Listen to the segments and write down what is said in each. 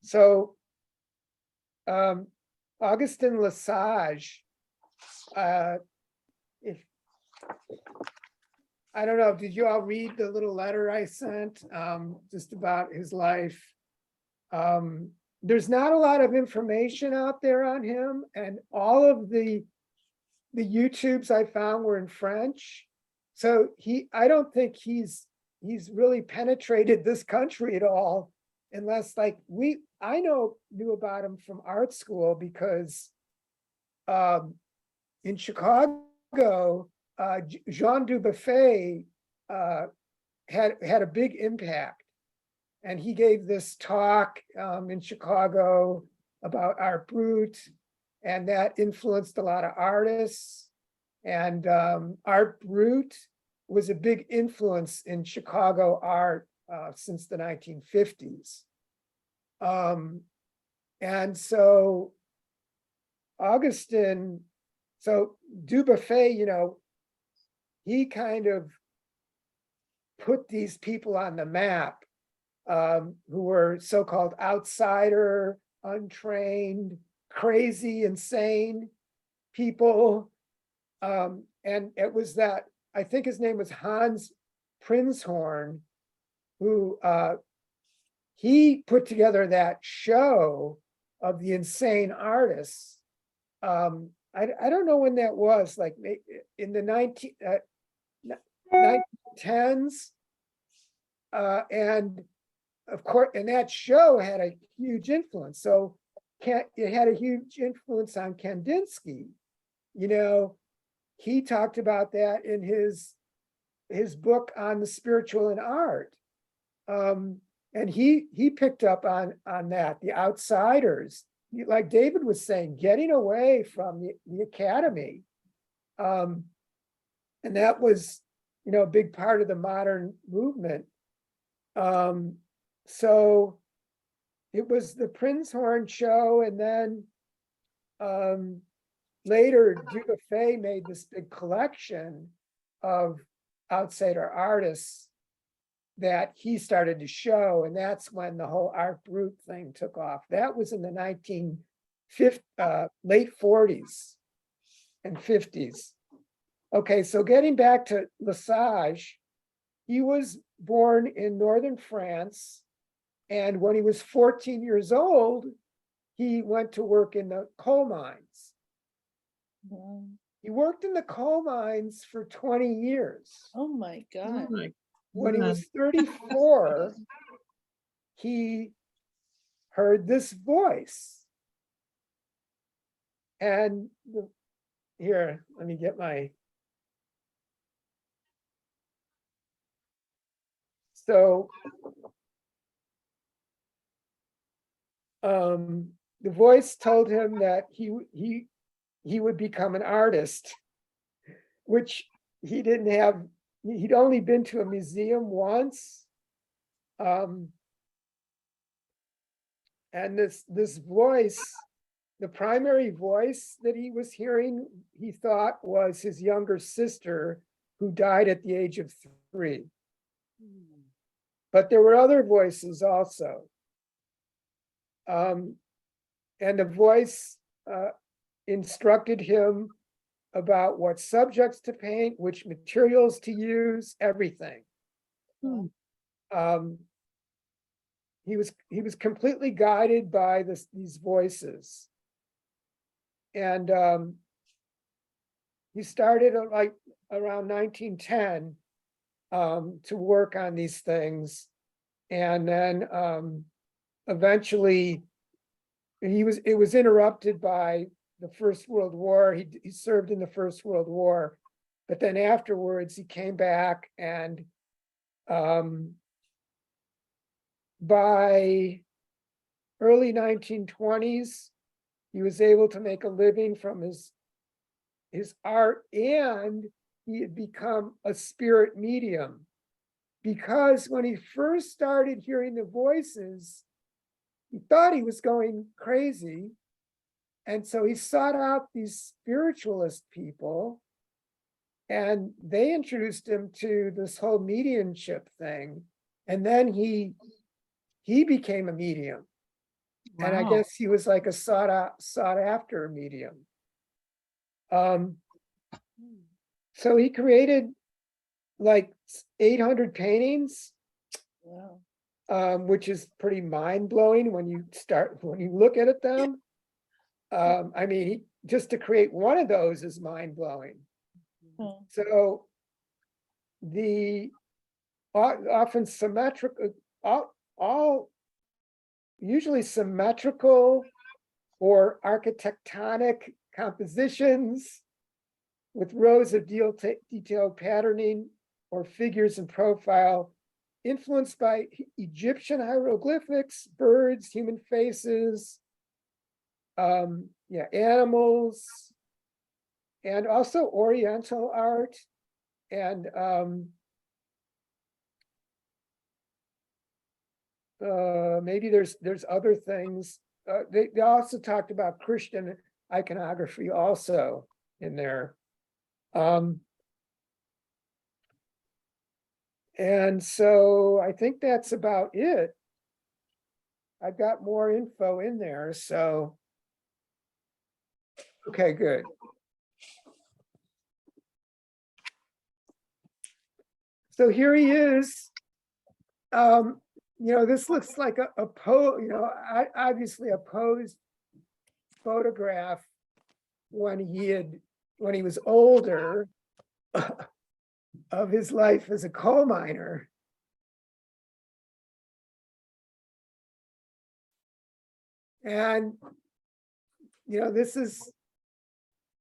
So Augustin Lesage, if I don't know, did you all read the little letter I sent just about his life? There's not a lot of information out there on him, and all of the YouTubes I found were in French. So I don't think he's really penetrated this country at all, unless like I knew about him from art school because in Chicago, Jean Dubuffet had a big impact, and he gave this talk in Chicago about art brut, and that influenced a lot of artists. And art brut was a big influence in Chicago art since the 1950s. And so Augustine, so Dubuffet, he kind of put these people on the map who were so-called outsider, untrained, crazy, insane people. And it was that, I think his name was Hans Prinzhorn, who he put together that show of the insane artists. I don't know when that was, like in the 1910s. And of course, and that show had a huge influence. So it had a huge influence on Kandinsky. He talked about that in his book on the spiritual in art. And he picked up on that, the outsiders, like David was saying, getting away from the academy. And that was, a big part of the modern movement. So it was the Prinzhorn show, and then later Dubuffet made this big collection of outsider artists that he started to show, and that's when the whole art brut thing took off. That was in the late 40s and 50s. Okay, so getting back to Lesage, he was born in northern France, and when he was 14 years old, he went to work in the coal mines. Wow. He worked in the coal mines for 20 years. Oh my God. When he was 34, he heard this voice. And here, let me get my. So the voice told him that he would become an artist, which he didn't have. He'd only been to a museum once. And this voice, the primary voice that he was hearing, he thought was his younger sister, who died at the age of 3. But there were other voices also. And the voice instructed him about what subjects to paint, which materials to use, everything. He was completely guided by these voices. And he started like around 1910 to work on these things. And then eventually it was interrupted by the First World War. He served in the First World War, but then afterwards he came back, and by early 1920s, he was able to make a living from his art, and he had become a spirit medium. Because when he first started hearing the voices, he thought he was going crazy. And so he sought out these spiritualist people, and they introduced him to this whole mediumship thing. And then he became a medium. And I Wow. guess he was like a sought after medium. So he created like 800 paintings, Wow. which is pretty mind blowing when you look at them. I mean, just to create one of those is mind blowing. Hmm. So the often symmetrical, all usually symmetrical or architectonic compositions with rows of detailed patterning or figures in profile, influenced by Egyptian hieroglyphics, birds, human faces, animals, and also Oriental art, and maybe there's other things. They also talked about Christian iconography also in there. And so I think that's about it. I've got more info in there, so. Okay, good. So here he is. This looks like obviously a posed photograph when he was older of his life as a coal miner. And, this is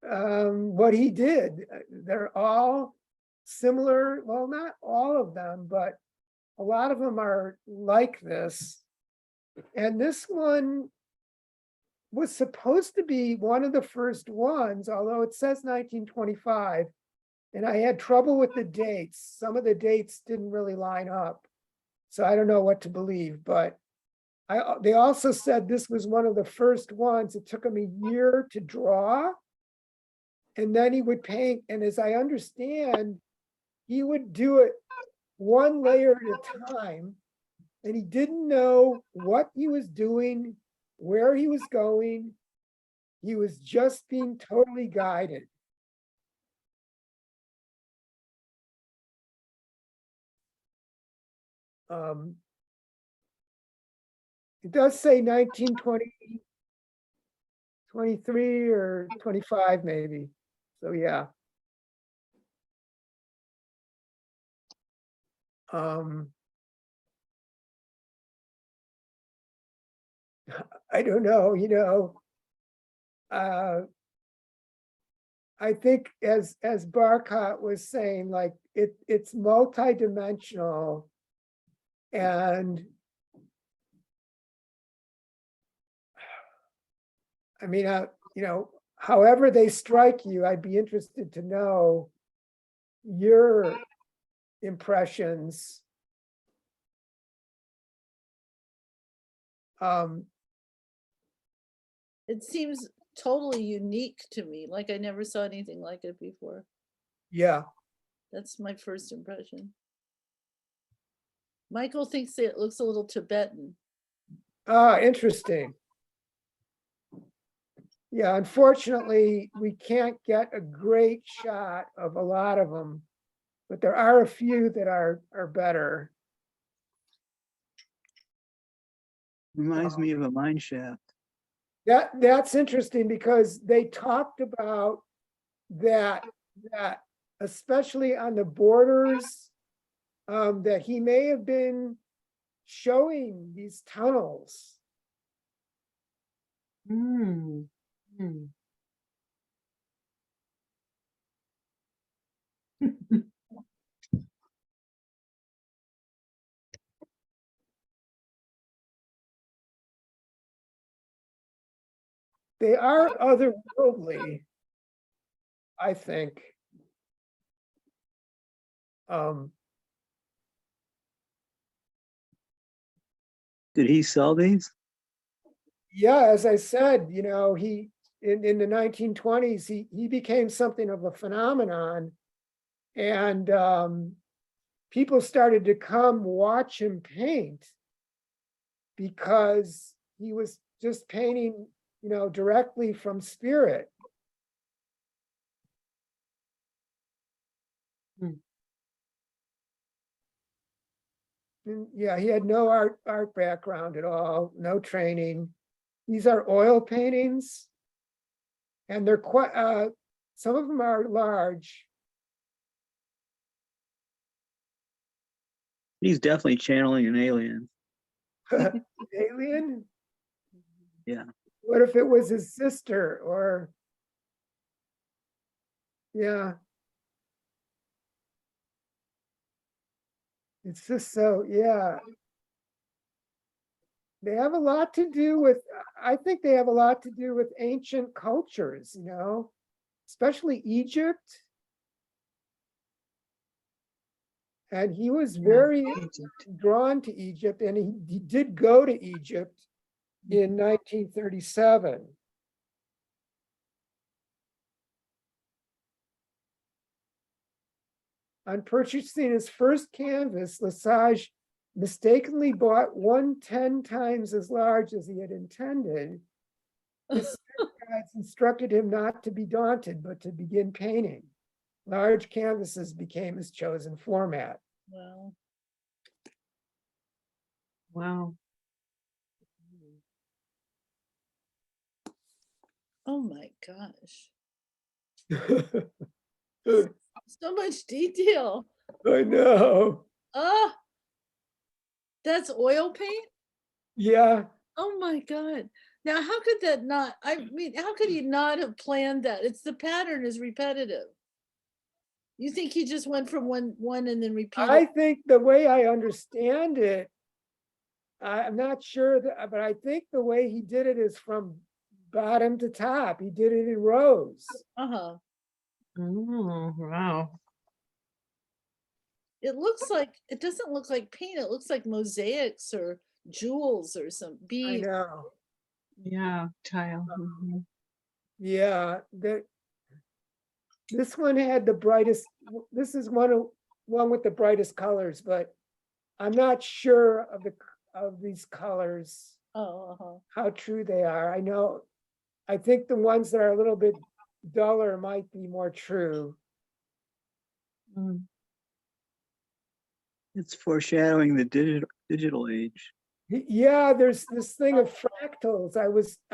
what he did. They're all similar. Well, not all of them, but a lot of them are like this. And this one was supposed to be one of the first ones, although it says 1925. And I had trouble with the dates. Some of the dates didn't really line up. So I don't know what to believe, but they also said this was one of the first ones. It took him a year to draw, and then he would paint. And as I understand, he would do it one layer at a time, and he didn't know what he was doing, where he was going. He was just being totally guided. It does say 1920, 23 or 25 maybe. So yeah. I don't know, I think as Barcott was saying, like it's multidimensional, and I mean, however they strike you, I'd be interested to know your impressions. It seems totally unique to me, like I never saw anything like it before. Yeah. That's my first impression. Michael thinks it looks a little Tibetan. Interesting. Yeah, unfortunately, we can't get a great shot of a lot of them, but there are a few that are better. Reminds me of a mine shaft. That's interesting because they talked about that especially on the borders, that he may have been showing these tunnels. Mm. Mm. They are otherworldly, I think. Did he sell these? Yeah, as I said, he in the 1920s, he became something of a phenomenon, and people started to come watch him paint because he was just painting, directly from spirit. And yeah, he had no art background at all, no training. These are oil paintings, and they're quite. Some of them are large. He's definitely channeling an alien. Alien? Yeah. What if it was his sister or? Yeah. It's just so, yeah. They have a lot to do with, I think they have a lot to do with ancient cultures, especially Egypt. And he was very drawn to Egypt, and he did go to Egypt in 1937. On purchasing his first canvas, Lesage mistakenly bought one 10 times as large as he had intended. His guides instructed him not to be daunted, but to begin painting. Large canvases became his chosen format. Wow. Wow. Oh my gosh. I So much detail. know. Ah, that's oil paint? Yeah. Oh my God. Now, how could that not, I mean, how could he not have planned that? It's the pattern is repetitive. You think he just went from one and then I repeated? think the way I understand it, I'm not sure that, but I think the way he did it is from bottom to top. He did it in rows. Uh-huh. Oh, wow. It looks like, it doesn't look like paint. It looks like mosaics or jewels or some I beads. know. Yeah, tile. Mhm. Yeah. This one had the brightest, this is one with the brightest colors, but I'm not sure of these colors, Oh, uh-huh. how true they are. I think the ones that are a little bit duller might be more true. Mm. It's foreshadowing the digital age. Yeah, there's this thing of fractals. I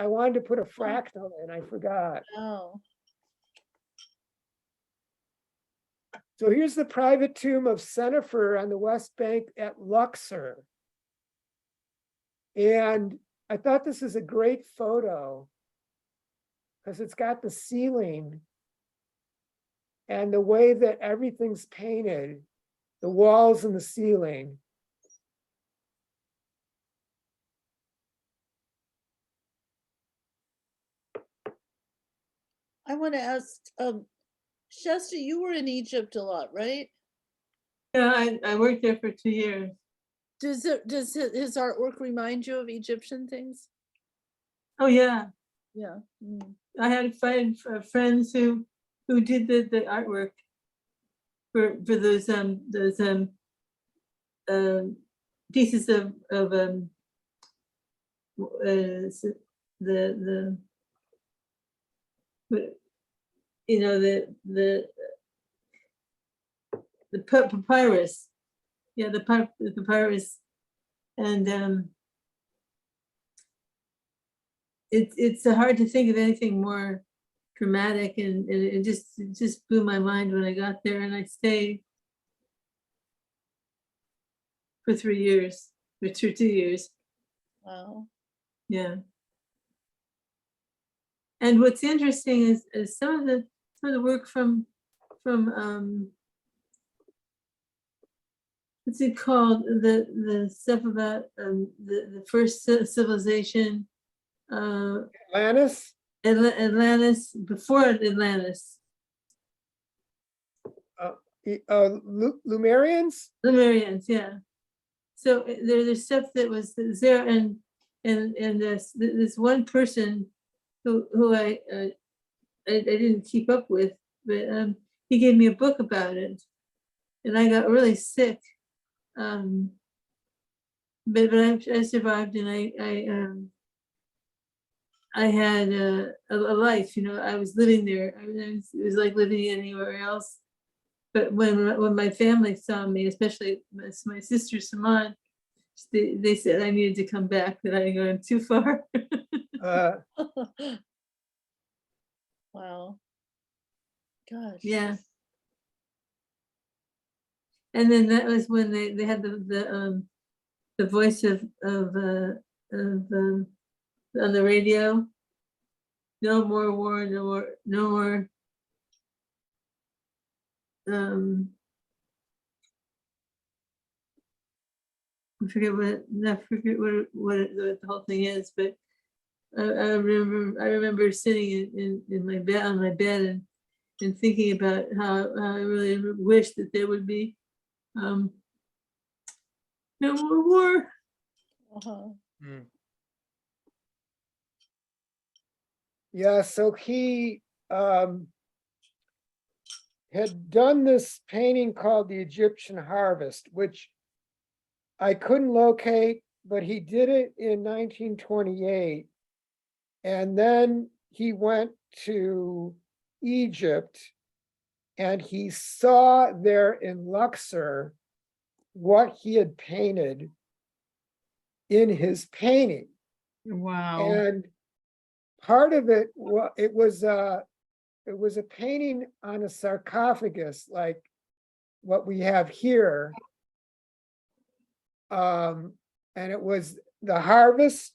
wanted to put a fractal in, I forgot. Oh, So here's the private tomb of Senefer on the West Bank at Luxor. And I thought this is a great photo because it's got the ceiling and the way that everything's painted, the walls and the ceiling. I want to ask, Shasta, you were in Egypt a lot, right? Yeah, I worked there for 2 years. Does his artwork remind you of Egyptian things? Oh yeah, Yeah. Mm. I had friends who did the artwork for those pieces of the you know the papyrus, yeah, the papyrus, and it's hard to think of anything more dramatic, and it just blew my mind when I got there, and I stayed for 3 years, or 2 years. Wow. Yeah. And what's interesting is some of the work from what's it called, the stuff about the first civilization, Atlantis? Atlantis, before Atlantis, Lumerians? Lemurians, yeah. So there's stuff that was there, and this one person who I didn't keep up with, but he gave me a book about it, and I got really sick. But I survived, and I had a life, I was living there. I mean, it was like living anywhere else. But when my family saw me, especially my sister Saman, they said I needed to come back, that I had gone too far. Uh, Wow. Gosh. Yeah. And then that was when they had the voice of on the radio. No more war, no more. I forget what the whole thing is, but I remember sitting in my bed, on my bed, and thinking about how I really wish that there would be no more war. Uh-huh. yeah, so he had done this painting called The Egyptian Harvest, which I couldn't locate, but he did it in 1928. And then he went to Egypt and he saw there in Luxor what he had painted in his painting. Wow. And part of it, it was a painting on a sarcophagus, like what we have here. And it was the harvest.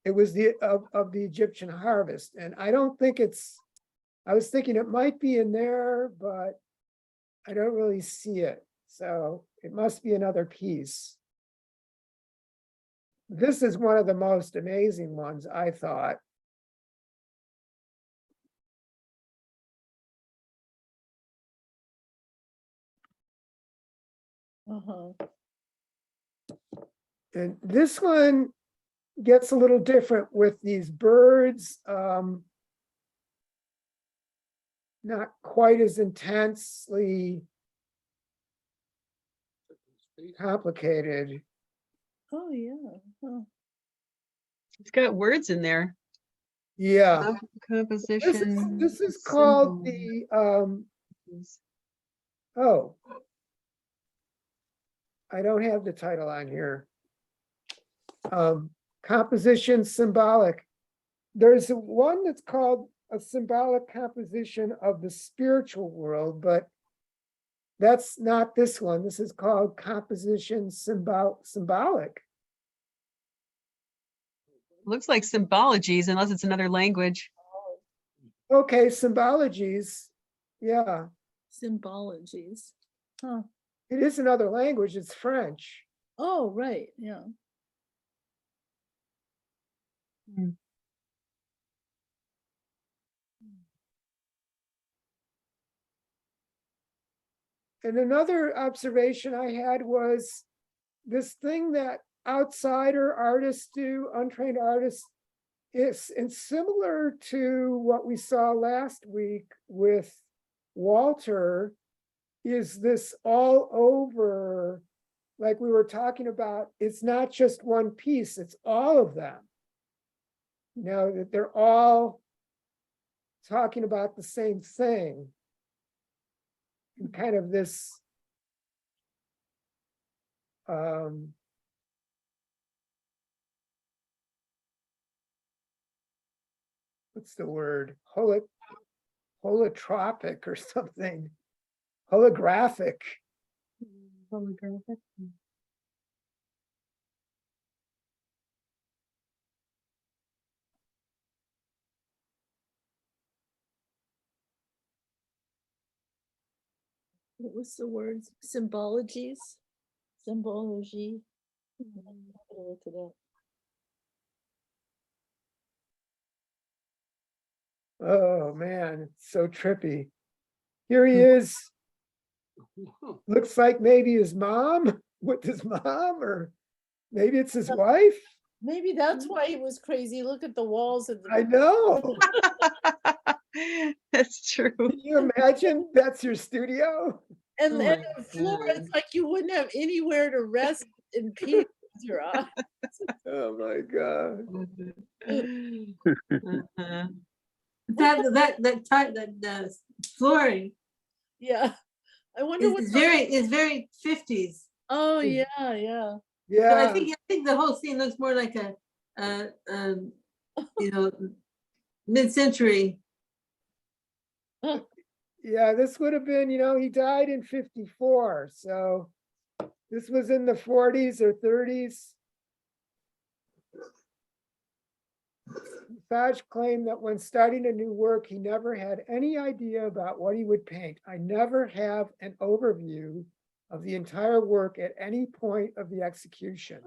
It was of the Egyptian harvest. And I don't think I was thinking it might be in there, but I don't really see it. So it must be another piece. This is one of the most amazing ones, I thought. Uh-huh. And this one gets a little different with these birds. Not quite as intensely complicated. Oh, yeah. Huh. It's got words in there. Yeah. Composition. This is called symbol. oh. I don't have the title on here. Composition symbolic. There's one that's called a symbolic composition of the spiritual world, but that's not this one. This is called composition symbolic. Looks like symbologies, unless it's another language. Okay, symbologies. Yeah, Symbologies. Huh. it is another language. It's French. Oh, right. Yeah. Hmm. And another observation I had was this thing that outsider artists do, untrained artists, is and similar to what we saw last week with Walter, is this all over, like we were talking about, it's not just one piece, it's all of them. You know, that they're all talking about the same thing. And kind of this what's the word? Holotropic or something. Holographic. Holographic. What was the word? Symbologies? Symbology. I'm gonna look it up. Oh man, it's so trippy. Here he is. Looks like maybe his mom with his mom, or maybe it's his wife. Maybe that's why he was crazy. Look at the walls of I the. know. That's true. Can you imagine that's your studio? And, Oh and my the floor, God. it's like you wouldn't have anywhere to rest in peace with your eyes. Oh my God. Uh-huh. That flooring Yeah. I wonder what. is very 50s. Oh, yeah, yeah. So I Yeah, think the whole scene looks more like a you know, mid-century. yeah, this would have been, he died in 54, so this was in the 40s or 30s. Lesage claimed that when starting a new work, he never had any idea about what he would paint. I never have an overview of the entire work at any point of the execution.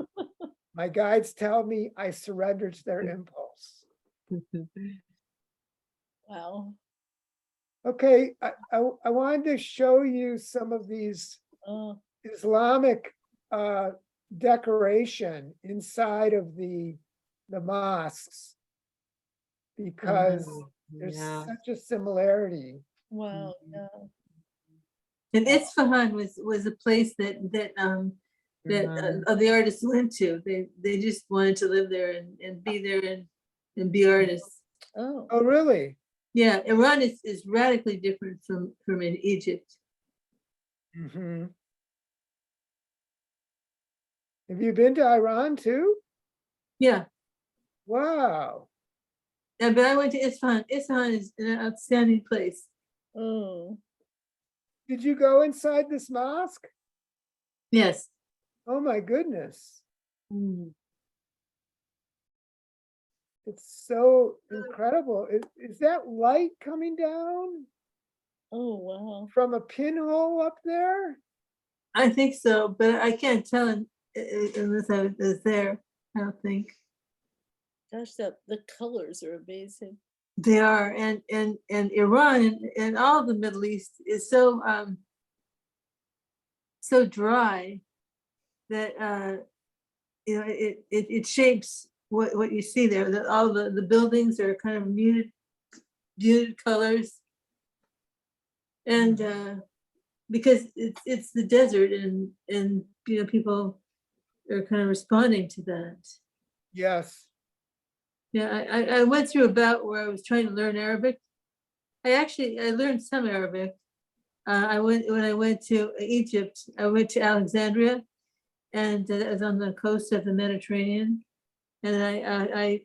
My guides tell me I surrendered to their impulse. Wow. Okay, I wanted to show you some of these Oh, Islamic decoration inside of the mosques because there's Yeah. such a similarity. wow, Mhm. yeah. And Isfahan was a place that the artists went to. They just wanted to live there and be there and be artists. Oh, Oh, really? Yeah, Iran is radically different from in Egypt. Hmm. Have you been to Iran too? Yeah, Wow. but I went to Isfahan. Isfahan is an outstanding place. oh, Did you go inside this mosque? Yes. Oh my goodness. Mm. It's so incredible. Is that light coming down oh, wow. from a pinhole up there? I think so, but I can't tell unless I was there. I don't think Gosh, the colors are amazing. they are, and Iran and all the Middle East is so dry that it shapes what you see there. That all the buildings are kind of muted colors, and because it's the desert and people are kind of responding to that. Yes. Yeah, I went through a bout where I was trying to learn Arabic. I learned some Arabic. When I went to Egypt, I went to Alexandria, and that was on the coast of the Mediterranean. And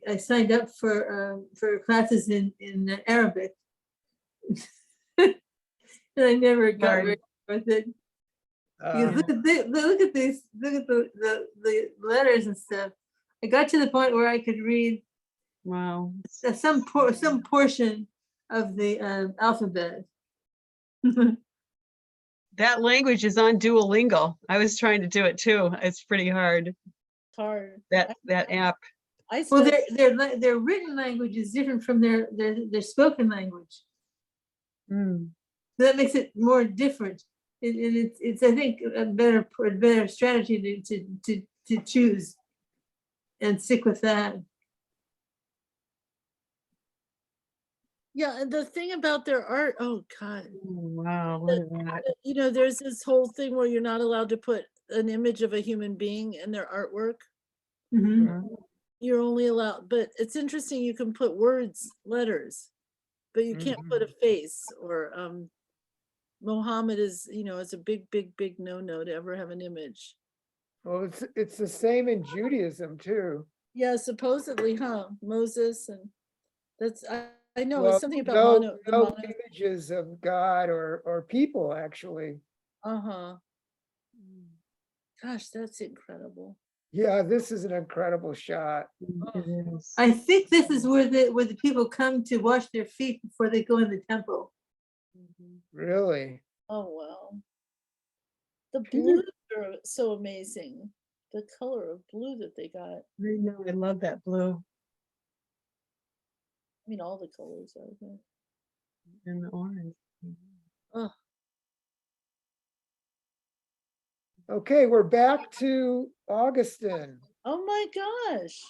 I signed up for classes in Arabic, and I never got Hard. very far with it. Uh, Look at these, look at the letters and stuff. I got to the point where I could read Wow. some portion of the alphabet. That language is on Duolingo. I was trying to do it too. It's pretty hard. Hard. That app. I Well, spent, their written language is different from their spoken language. Mm. So that makes it more different. It's I think a better strategy to choose and stick with that. yeah, and the thing about their art, oh God, Oh, wow. Look at that. there's this whole thing where you're not allowed to put an image of a human being in their artwork. Mhm. Mhm. You're only allowed, but it's interesting, you can put words, letters, but you can't put a face or Mohammed is, it's a big no to ever have an image. well, it's the same in Judaism too. Yeah, supposedly, huh? Moses and that's I know Well, it's something about no the mono. images of God or people actually. Uh-huh. Gosh, that's incredible. Yeah, this is an incredible shot. It is. I think this is where the people come to wash their feet before they go in the temple. Really. Oh wow. The Can blues you- are so amazing. The color of blue that they got. I I know. I love that blue mean, all the colors are there. and the orange. Oh, Okay, we're back to Augustine. oh my gosh.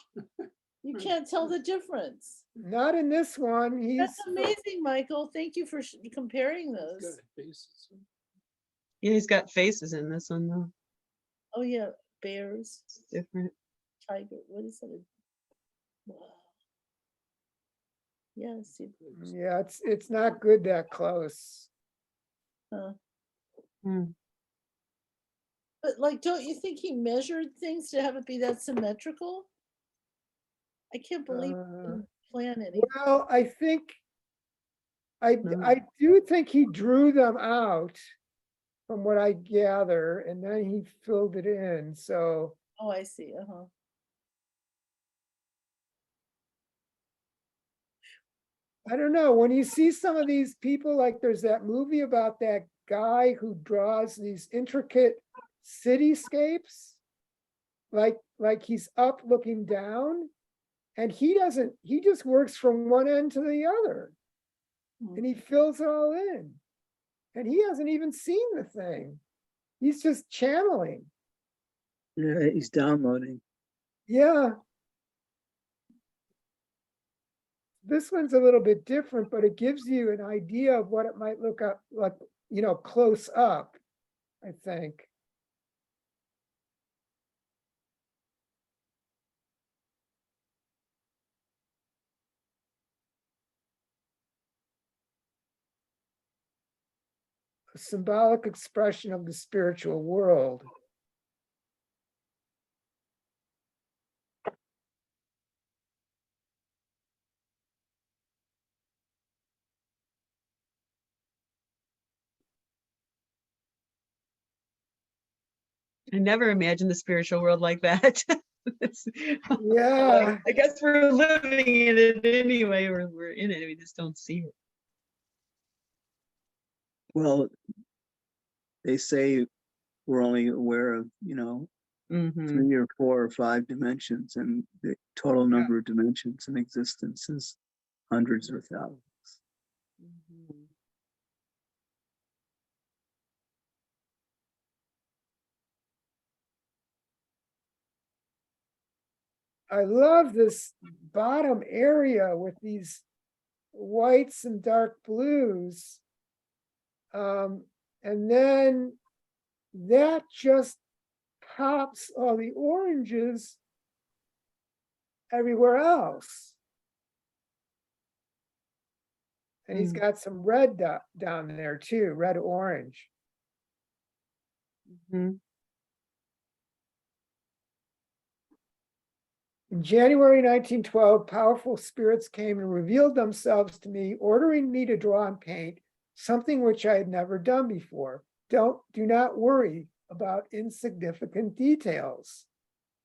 You can't tell the difference. Not in this one. He's That's amazing, Michael. Thank you for comparing those. Yeah, he's got faces in this one though. Oh yeah, bears, It's different. tiger. What is that? Wow. Yes. Yeah, it's not good that close. Hmm. But like, don't you think he measured things to have it be that symmetrical? I can't believe he didn't plan any. Well, I think, I No. do think he drew them out from what I gather, and then he filled it in, so. Oh, I see. Uh-huh. I don't know, when you see some of these people, like there's that movie about that guy who draws these intricate cityscapes. Like he's up looking down, and he just works from one end to the other. And he fills it all in. And he hasn't even seen the thing. He's just channeling. Yeah, he's downloading. Yeah. This one's a little bit different, but it gives you an idea of what it might look up like, close up, I think. A symbolic expression of the spiritual world. I never imagined the spiritual world like that. Yeah. I guess we're living in it anyway, or we're in it, we just don't see it. Well, they say we're only aware of, Mhm. 3 or 4 or 5 dimensions, and the total number of dimensions in existence is hundreds or thousands. Mhm. I love this bottom area with these whites and dark blues. And then that just pops all the oranges everywhere else. And he's got some red down there too, red orange. Mhm. In January 1912, powerful spirits came and revealed themselves to me, ordering me to draw and paint something which I had never done before. Do not worry about insignificant details,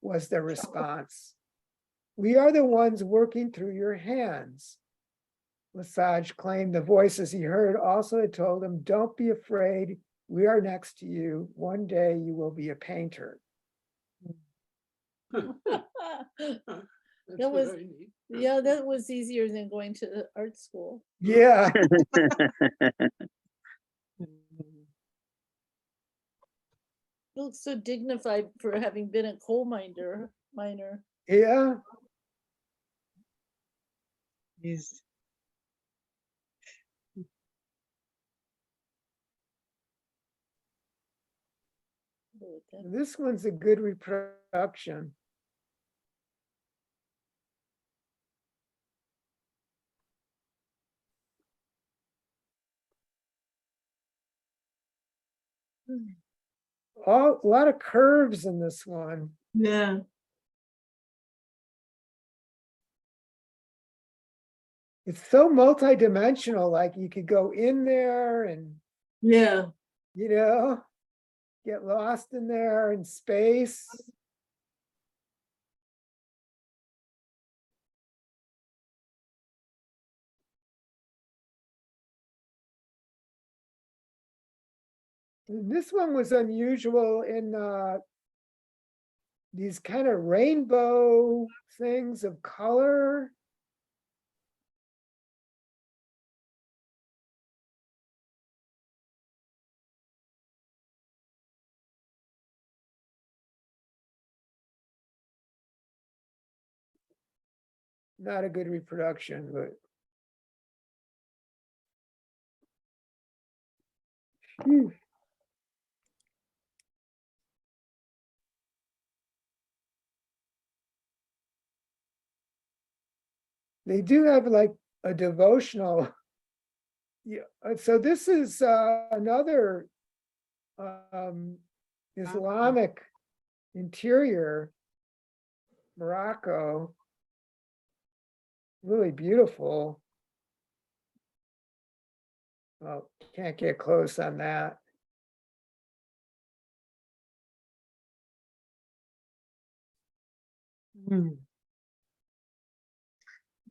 was their response. We are the ones working through your hands. Lesage claimed the voices he heard also had told him, don't be afraid, we are next to you. One day you will be a painter. That was, yeah, that was easier than going to the art school. Yeah. He looks so dignified for having been a coal miner. Yeah. He's This one's a good reproduction. A lot of curves in this one. Yeah. It's so multidimensional, like you could go in there and, Yeah. get lost in there in space. And this one was unusual in these kind of rainbow things of color. Not a good reproduction, but. Phew. They do have like a devotional. Yeah, so this is another Islamic interior, Morocco. Really beautiful. Oh, can't get close on that.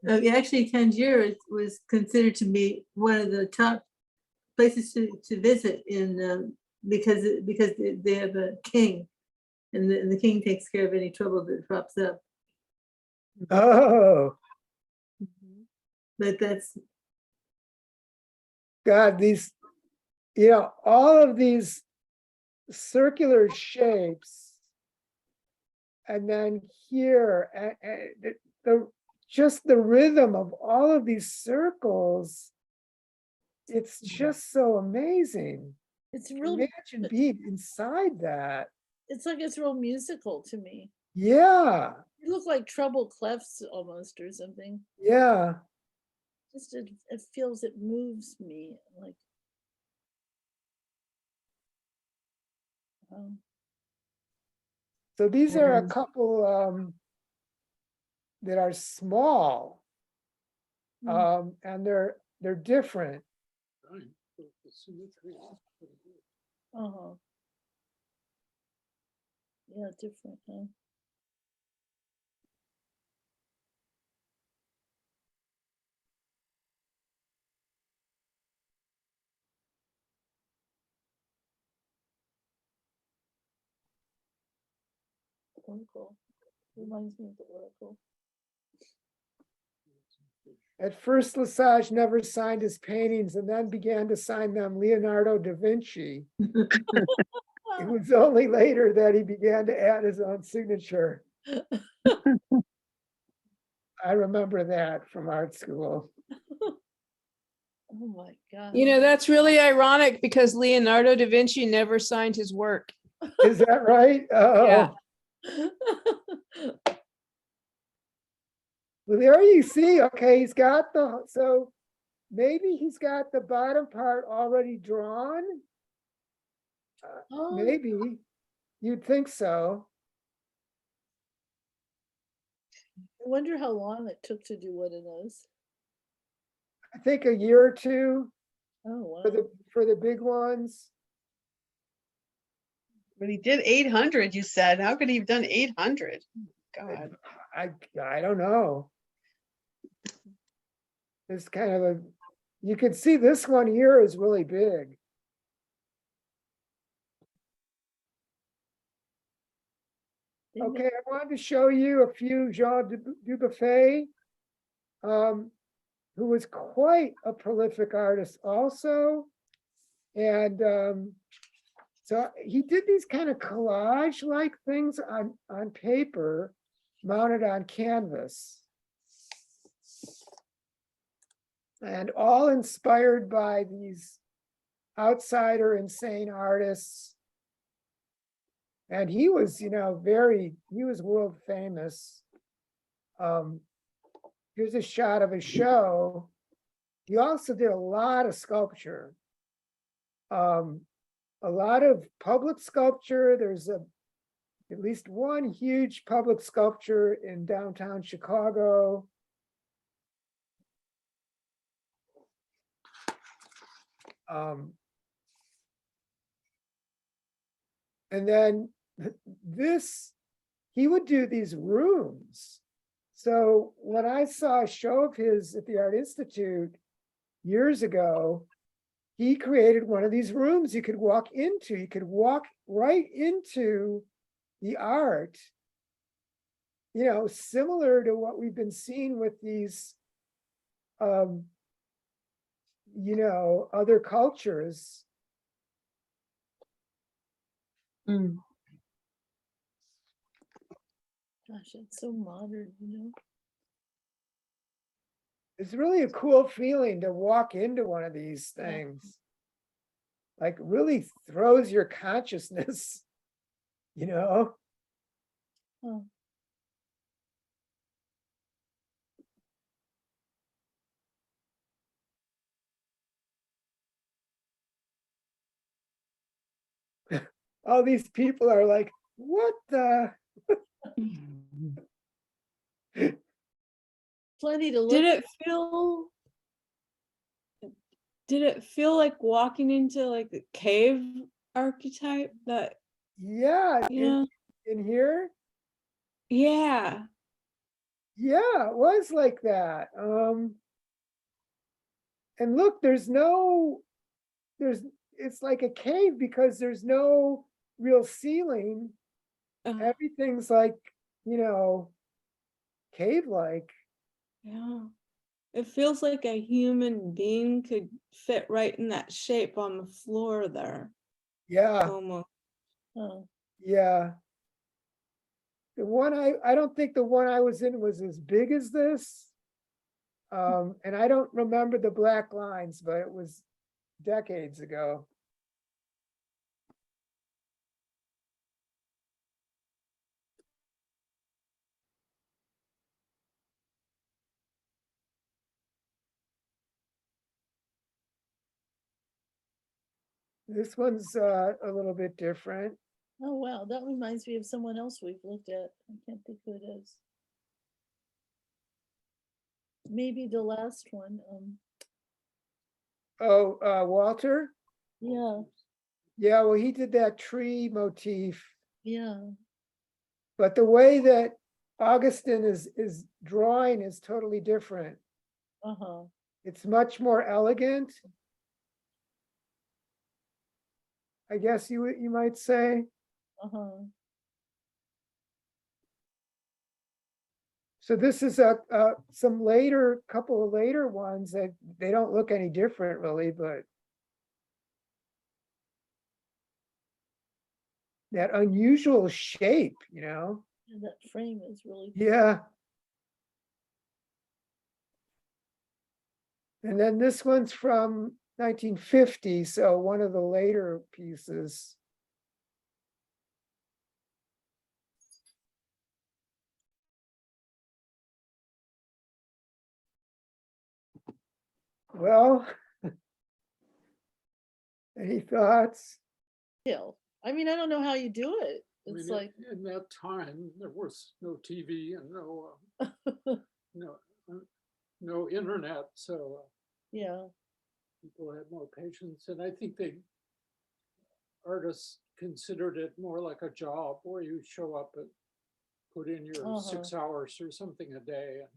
Actually, Tangier was considered to be one of the top places to visit in because they have a king, and the king takes care of any trouble that crops up. Oh, But that's God, these, you know, all of these circular shapes. And then here, the just the rhythm of all of these circles, it's just so amazing. It's real, Imagine being inside that. it's like it's real musical to me. Yeah, You look like treble clefs almost or something. yeah. Just it feels, it moves me like. So these are a Yeah. couple that are small, and they're different. Uh-huh. Yeah, different, huh? Oracle. Reminds me of the Oracle. At first, Lesage never signed his paintings and then began to sign them Leonardo da Vinci. It was only later that he began to add his own signature. I remember that from art school. Oh my God. You know, that's really ironic because Leonardo da Vinci never signed his work. Is that right? Oh, Yeah. well, there you see. Okay, he's got so maybe he's got the bottom part already drawn. Oh, Maybe you'd think so. I wonder how long it took to do one of those. I think a year or two Oh, for wow. the big ones. But he did 800, you said. How could he have done 800? God. I don't know. It's kind of a, you can see this one here is really big. Okay, I wanted to show you a few Jean Dubuffet, who was quite a prolific artist also. And so he did these kind of collage-like things on paper, mounted on canvas. And all inspired by these outsider insane artists. And he was, you know, he was world famous. Here's a shot of a show. He also did a lot of sculpture. A lot of public sculpture. There's at least one huge public sculpture in downtown Chicago. And then he would do these rooms. So when I saw a show of his at the Art Institute years ago, he created one of these rooms you could walk into. You could walk right into the art, you know, similar to what we've been seeing with these, you know, other cultures. Gosh, it's so modern, you know. It's really a cool feeling to walk into one of these things. Like really throws your consciousness, you know? Oh. all these people are like, what the? Plenty to look. Did it feel like walking into like a cave archetype that, Yeah, you know? in here, Yeah. yeah, it was like that. And look, it's like a cave because there's no real ceiling. uh, Everything's like, cave-like. yeah. It feels like a human being could fit right in that shape on the floor there. Yeah, Almost. Oh, yeah. The one I don't think the one I was in was as big as this. And I don't remember the black lines, but it was decades ago. This one's a little bit different. oh, wow. That reminds me of someone else we've looked at. I can't think who it is. Maybe the last one. Oh, Walter? Yeah, Yeah, well, he did that tree motif, yeah. but the way that Augustine is drawing is totally different. Uh-huh. It's much more elegant, I guess you might say. Uh-huh. So this is some couple of later ones that they don't look any different really, but that unusual shape, And that frame is really Yeah. And then this one's from 1950, so one of the later pieces. Well, any thoughts? real. I mean, I don't know how you do it. I It's mean, like, in that time, there was no TV and no, no internet, so yeah, people had more patience. And I think artists considered it more like a job where you show up and put in your 6 hours or something a day, and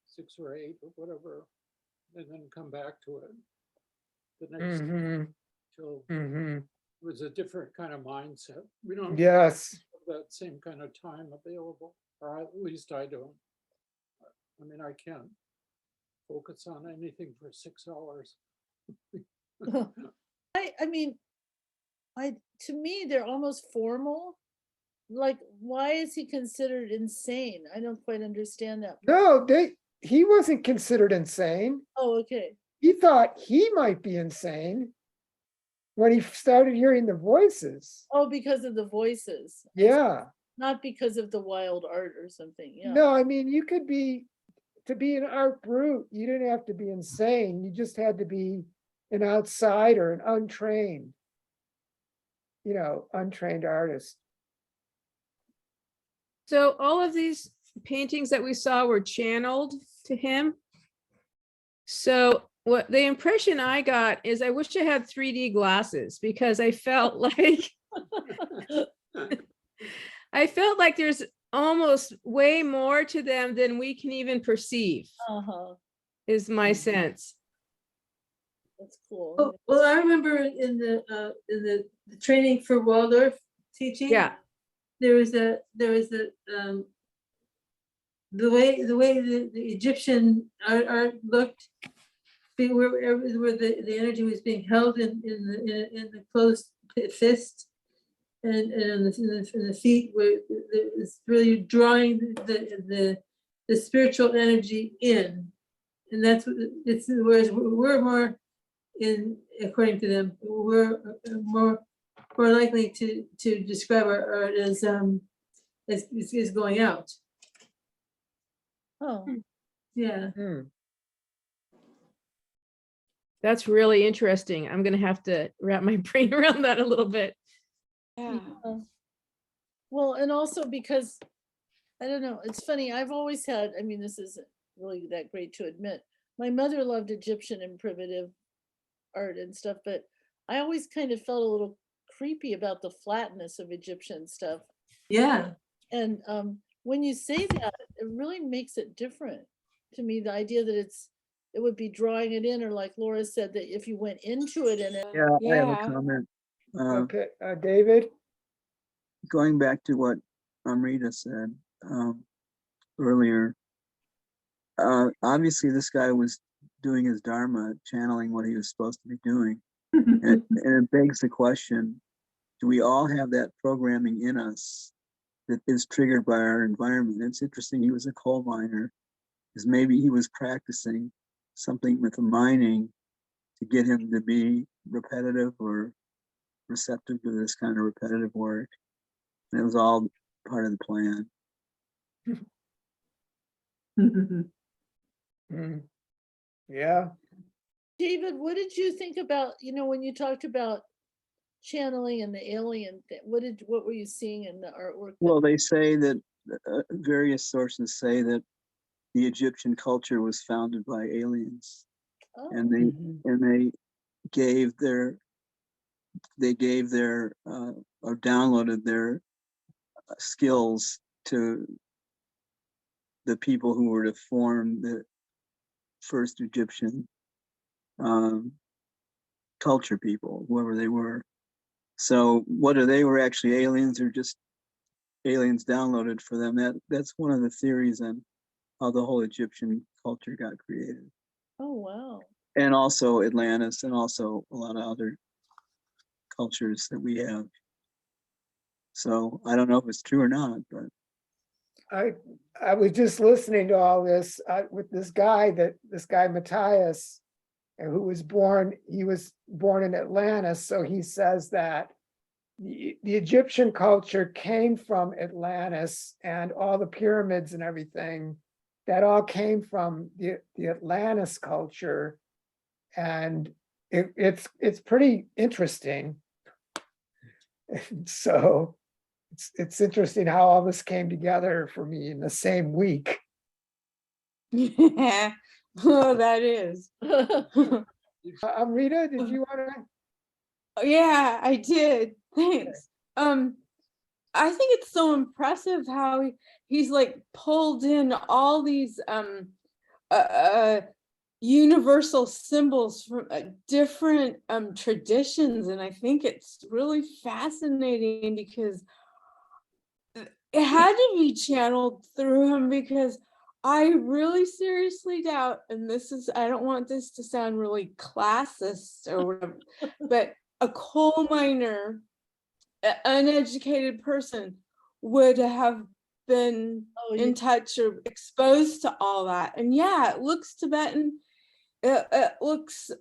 6 or 8 or whatever, and then come back to it the next day. So it was a different kind of mindset. We don't Yes. have that same kind of time available, or at least I don't. I mean, I can't focus on anything for 6 hours. I mean, to me, they're almost formal. Like, why is he considered insane? I don't quite understand that. No, he wasn't considered insane. Oh, okay. He thought he might be insane when he started hearing the voices. Oh, because of the voices. Yeah. Not because of the wild art or something. Yeah. No, I mean, to be an art brute, you didn't have to be insane. You just had to be an outsider, an untrained, untrained artist. So all of these paintings that we saw were channeled to him. So what the impression I got is I wish I had 3D glasses because I felt like there's almost way more to them than we can even perceive, is my sense. That's cool. Oh, well, I remember in the training for Waldorf teaching. Yeah. There was the way the Egyptian art looked, where the energy was being held in the closed fist, and in the feet, where it's really drawing the spiritual energy in, and that's what it's. Whereas we're more according to them, we're more likely to describe our art as going out. Oh, Yeah. That's really interesting. I'm going to have to wrap my brain around that a little bit. Yeah. Well, and also because, I don't know, it's funny, I've always had, I mean, this isn't really that great to admit. My mother loved Egyptian and primitive art and stuff, but I always kind of felt a little creepy about the flatness of Egyptian stuff. Yeah. And when you say that, it really makes it different to me. The idea that it would be drawing it in, or like Laura said, that if you went into it in it. Yeah, I have a Yeah. comment. Okay, David? Going back to what Amrita said earlier, obviously this guy was doing his dharma, channeling what he was supposed to be doing. And it begs the question, do we all have that programming in us that is triggered by our environment? It's interesting, he was a coal miner, because maybe he was practicing something with the mining to get him to be repetitive or receptive to this kind of repetitive work. And it was all part of the plan. Mm. Yeah, David, what did you think about, when you talked about channeling and the alien thing? What were you seeing in the artwork? Well, they say that various sources say that the Egyptian culture was founded by aliens, Oh, and they gave their or downloaded their skills to the people who were to form the first Egyptian culture people, whoever they were. So whether they were actually aliens or just aliens downloaded for them, that's one of the theories on how the whole Egyptian culture got created. oh, wow. And also Atlantis, and also a lot of other cultures that we have. So I don't know if it's true or not, but I was just listening to all this with this guy Matthias, who was born in Atlantis. So he says that the Egyptian culture came from Atlantis, and all the pyramids and everything, that all came from the Atlantis culture. And it's pretty interesting. So it's interesting how all this came together for me in the same week. Yeah. Oh, that is. Rita, did you want to? Yeah, I did. Thanks. I think it's so impressive how he's like pulled in all these universal symbols from different traditions, and I think it's really fascinating because it had to be channeled through him, because I really seriously doubt, and I don't want this to sound really classist or whatever, but a coal miner, uneducated person would have been in touch or exposed to all that. And yeah, it looks Tibetan, it looks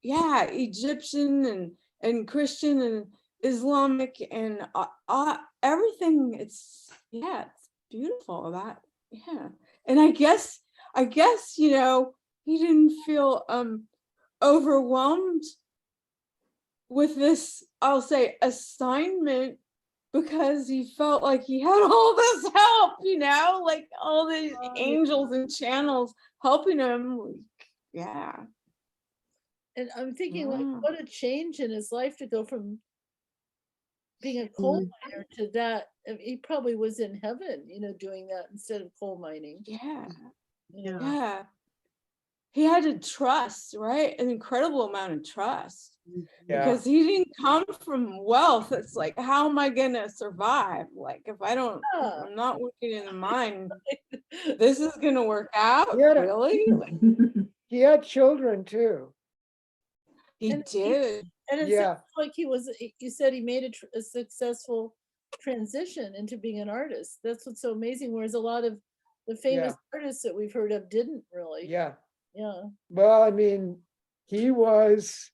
Egyptian and Christian and Islamic and everything. It's beautiful. And I guess he didn't feel overwhelmed with this, I'll say, assignment, because he felt like he had all this help, like all these angels and channels helping him. Yeah. And I'm thinking, like, what a change in his life to go from being a coal miner to that. He probably was in heaven, doing that instead of coal mining. Yeah. He had to trust, right? An incredible amount of trust. Because he didn't come from wealth. It's like, how am I gonna survive? Like, if I'm not working in the mine, this is gonna work out. Really? He had children too. He did. And it sounds like you said he made a successful transition into being an artist. That's what's so amazing. Whereas a lot of the famous artists that we've heard of didn't really. Yeah. Yeah. Well, I mean, he was,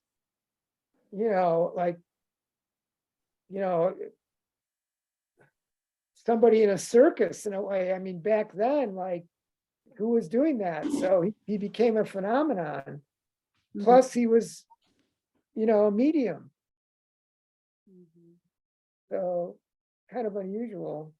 somebody in a circus in a way. I mean, back then, like, who was doing that? So he became a phenomenon. Plus he was, a medium. Mhm. So kind of unusual.